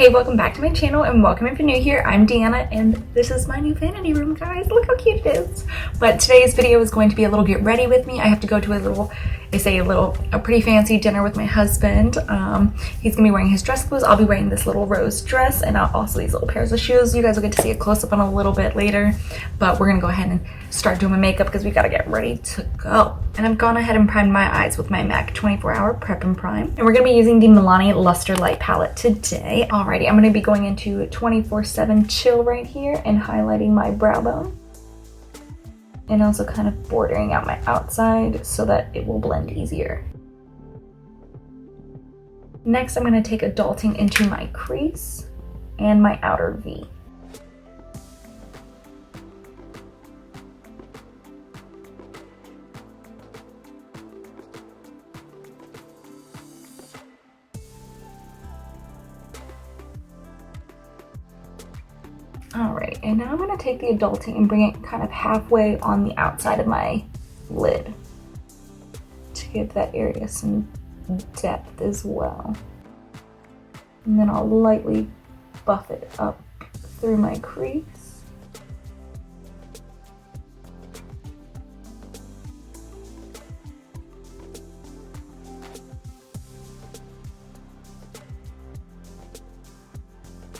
Hey, welcome back to my channel and welcome if you're new here. I'm Deanna and this is my new vanity room, guys. Look how cute it is. But today's video is going to be a little get ready with me. I have to go to a pretty fancy dinner with my husband. He's gonna be wearing his dress clothes. I'll be wearing this little rose dress and also these little pairs of shoes. You guys will get to see a close up on a little bit later, but we're gonna go ahead and start doing my makeup because we gotta get ready to go. And I've gone ahead and primed my eyes with my MAC 24-hour Prep and Prime. And we're gonna be using the Milani Luster Light palette today. Alrighty, I'm gonna be going into 24/7 Chill right here and highlighting my brow bone. And also kind of bordering out my outside so that it will blend easier. Next, I'm gonna take adulting into my crease and my outer V. Alright, and now I'm going to take the adulting and bring it kind of halfway on the outside of my lid to give that area some depth as well. And then I'll lightly buff it up through my crease.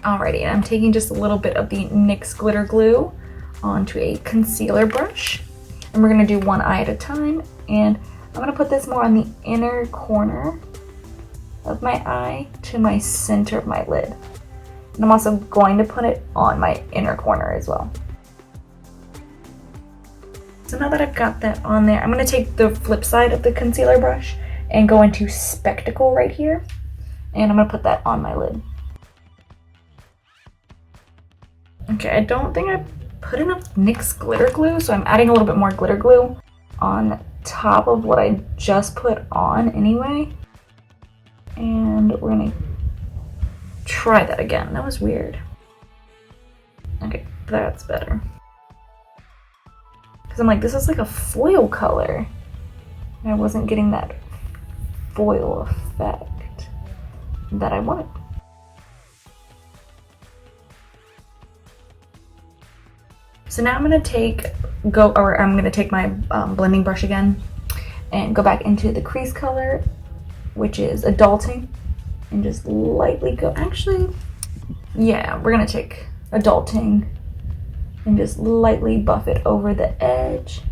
Alrighty, and I'm taking just a little bit of the NYX glitter glue onto a concealer brush. And we're gonna do one eye at a time. And I'm gonna put this more on the inner corner of my eye to my center of my lid. And I'm also going to put it on my inner corner as well. So now that I've got that on there, I'm gonna take the flip side of the concealer brush and go into Spectacle right here. And I'm gonna put that on my lid. Okay, I don't think I put enough NYX glitter glue, so I'm adding a little bit more glitter glue on top of what I just put on anyway. And we're gonna try that again. That was weird. Okay, that's better. Because I'm like, this is like a foil color. And I wasn't getting that foil effect that I wanted. So now I'm gonna take my blending brush again and go back into the crease color, which is adulting, and just lightly go, actually, yeah, we're gonna take adulting and just lightly buff it over the edge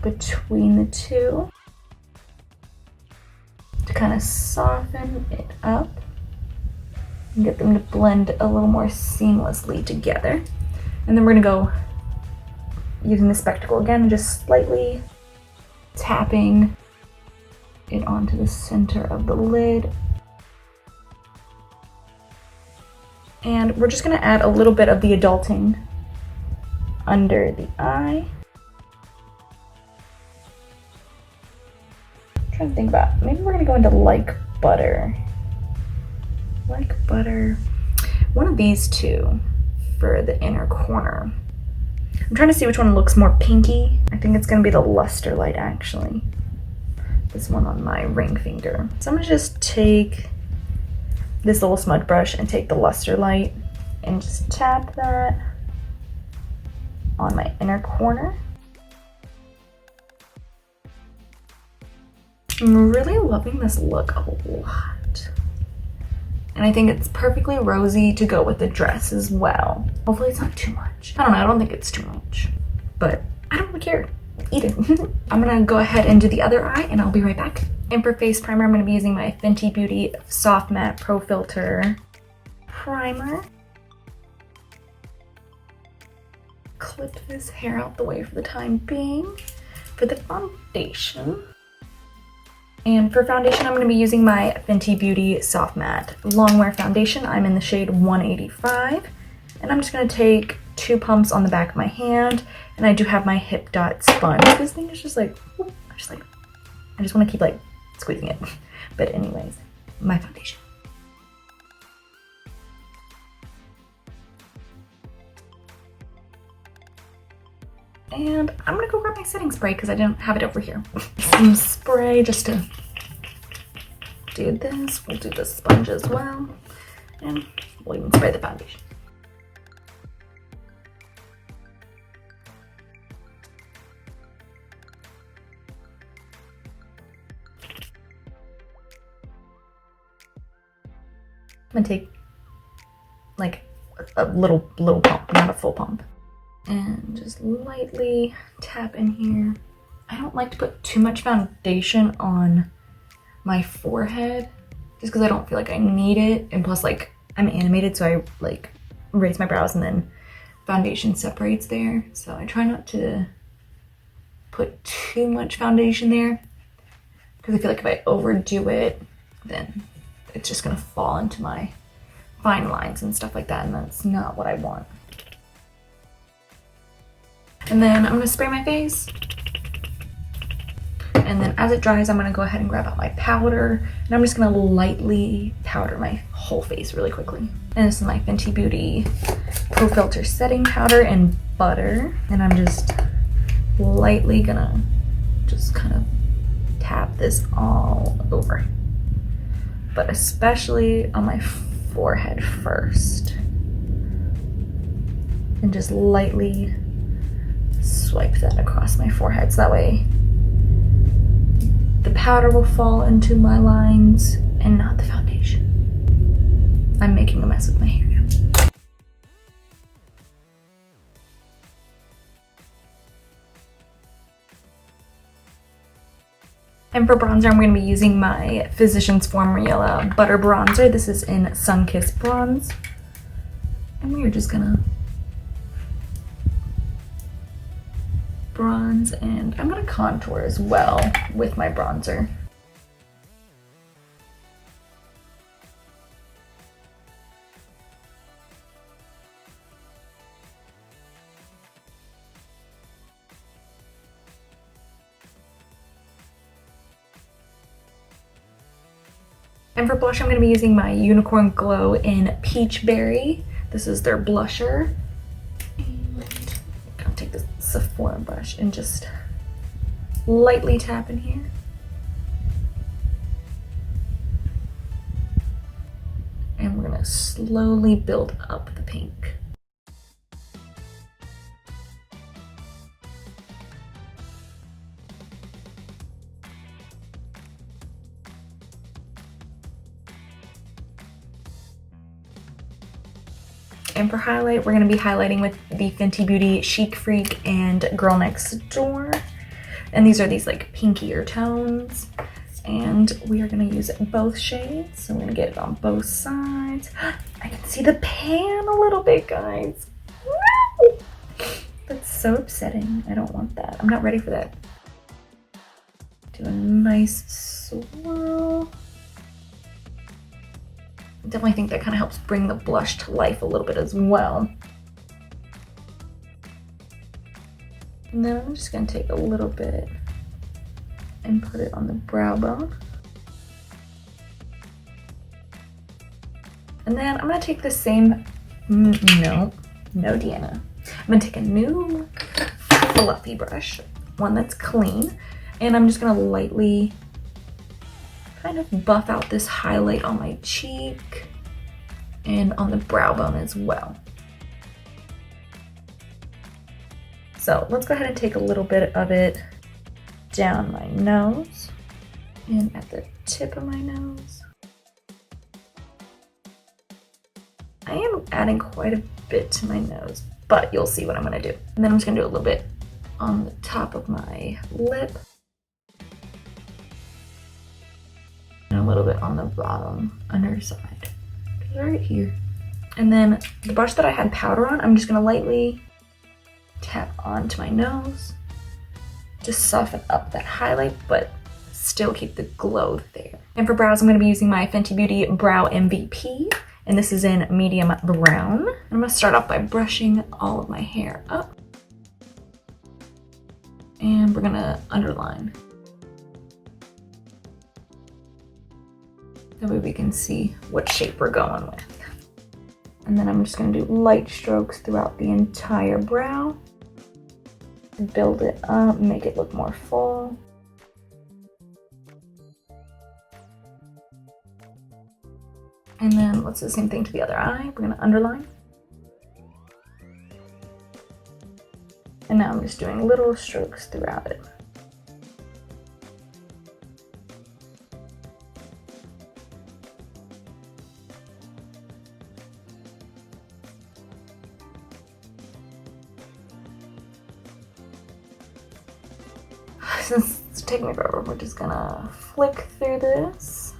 between the two to kind of soften it up and get them to blend a little more seamlessly together. And then we're gonna go using the Spectacle again and just slightly tapping it onto the center of the lid. And we're just gonna add a little bit of the adulting under the eye. I'm trying to think about, maybe we're gonna go into Like Butter. Like Butter, one of these two for the inner corner. I'm trying to see which one looks more pinky. I think it's gonna be the Luster Light, actually. This one on my ring finger. So I'm gonna just take this little smudge brush and take the Luster Light and just tap that on my inner corner. I'm really loving this look a lot. And I think it's perfectly rosy to go with the dress as well. Hopefully it's not too much. I don't know, I don't think it's too much, but I don't really care. Eat it. I'm gonna go ahead and do the other eye and I'll be right back. And for face primer, I'm gonna be using my Fenty Beauty Soft Matte Pro Filter Primer. Clip this hair out the way for the time being. For the foundation, and for foundation, I'm going to be using my Fenty Beauty Soft Matte Longwear Foundation. I'm in the shade 185. And I'm just going to take 2 pumps on the back of my hand. And I do have my Hip Dot sponge. This thing is just like, whoop, I just want to keep like squeezing it. But anyways, my foundation. And I'm gonna go grab my setting spray because I didn't have it over here. Some spray just to do this. We'll do the sponge as well. And we'll even spray the foundation. I'm gonna take like a little pump, not a full pump, and just lightly tap in here. I don't like to put too much foundation on my forehead just because I don't feel like I need it, and plus like I'm animated, so I like raise my brows and then foundation separates there, so I try not to put too much foundation there because I feel like if I overdo it, then it's just gonna fall into my fine lines and stuff like that, and that's not what I want. And then I'm gonna spray my face, and then as it dries, I'm gonna go ahead and grab out my powder, and I'm just gonna lightly powder my whole face really quickly. And this is my Fenty Beauty Pro Filter Setting Powder in Butter, and I'm just lightly gonna just kind of tap this all over, but especially on my forehead first, and just lightly swipe that across my forehead so that way the powder will fall into my lines and not the foundation. I'm making a mess with my hair now. And for bronzer, I'm going to be using my Physicians Formula Butter Bronzer. This is in Sunkissed Bronze. And we're just gonna bronze, and I'm gonna contour as well with my bronzer. And for blush, I'm going to be using my Unicorn Glow in Peach Berry. This is their blusher. And I'll take this Sephora brush and just lightly tap in here. And we're going to slowly build up the pink. And for highlight, we're going to be highlighting with the Fenty Beauty Chic Freak and Girl Next Door. And these are these like pinkier tones. And we are going to use both shades. So I'm going to get it on both sides. I can see the pan a little bit, guys. No! That's so upsetting. I don't want that. I'm not ready for that. Do a nice swirl. I definitely think that kind of helps bring the blush to life a little bit as well. And then I'm just going to take a little bit and put it on the brow bone. And then I'm going to take the same, no Deanna. I'm going to take a new fluffy brush, one that's clean, and I'm just going to lightly kind of buff out this highlight on my cheek and on the brow bone as well. So let's go ahead and take a little bit of it down my nose and at the tip of my nose. I am adding quite a bit to my nose, but you'll see what I'm gonna do. And then I'm just gonna do a little bit on the top of my lip. And a little bit on the bottom underside, right here. And then the brush that I had powder on, I'm just gonna lightly tap onto my nose, just soften up that highlight, but still keep the glow there. And for brows, I'm gonna be using my Fenty Beauty Brow MVP, and this is in medium brown. I'm gonna start off by brushing all of my hair up, and we're gonna underline. That way we can see what shape we're going with. And then I'm just gonna do light strokes throughout the entire brow. Build it up, make it look more full. And then let's do the same thing to the other eye. We're gonna underline. And now I'm just doing little strokes throughout it. Since it's taking me forever, we're just gonna flick through this,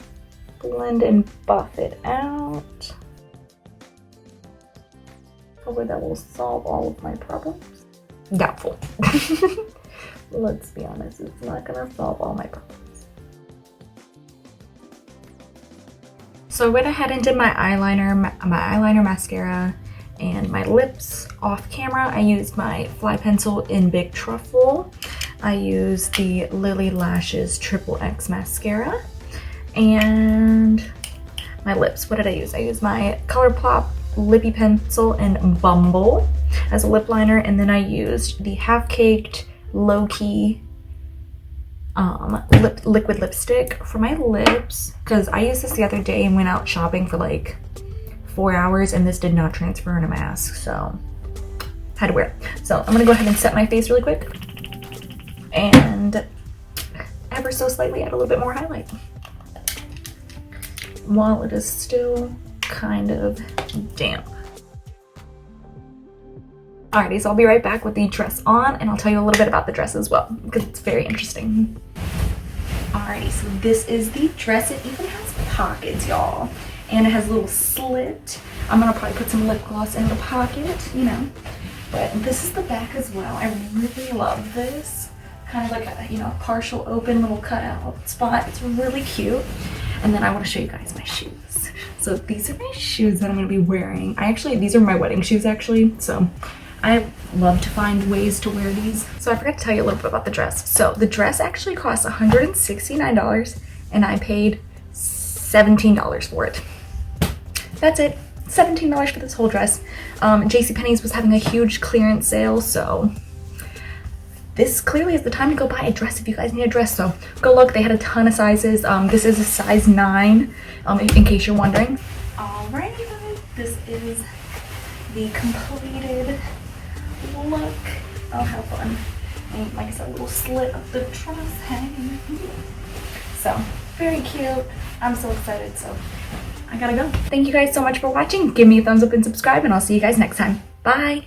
blend and buff it out. Hopefully that will solve all of my problems. Doubtful. Let's be honest, it's not gonna solve all my problems. So I went ahead and did my eyeliner, mascara, and my lips off camera. I used my fly pencil in Big Truffle. I use the Lily Lashes Triple X mascara, and my lips. What did I use? I used my ColourPop Lippy Pencil in Bumble as a lip liner, and then I used the Half Caked Low Key liquid lipstick for my lips, because I used this the other day and went out shopping for like 4 hours, and this did not transfer in a mask, so had to wear it. So I'm gonna go ahead and set my face really quick, and ever so slightly add a little bit more highlight while it is still kind of damp. Alrighty, so I'll be right back with the dress on, and I'll tell you a little bit about the dress as well, because it's very interesting. Alrighty, so this is the dress. It even has pockets, y'all, and it has a little slit. I'm gonna probably put some lip gloss in the pocket, you know, but this is the back as well. I really love this. Kind of like a, you know, partial open little cutout spot. It's really cute. And then I want to show you guys my shoes. So these are my shoes that I'm going to be wearing. These are my wedding shoes actually. So I love to find ways to wear these. So I forgot to tell you a little bit about the dress. So the dress actually cost $169 and I paid $17 for it. That's it. $17 for this whole dress. JCPenney's was having a huge clearance sale, so this clearly is the time to go buy a dress if you guys need a dress. So go look, they had a ton of sizes. This is a size 9, in case you're wondering. Alright guys, this is the completed look. Oh, how fun. And like I said, a little slit of the dress hanging. So, very cute. I'm so excited, so I gotta go. Thank you guys so much for watching. Give me a thumbs up and subscribe, and I'll see you guys next time. Bye!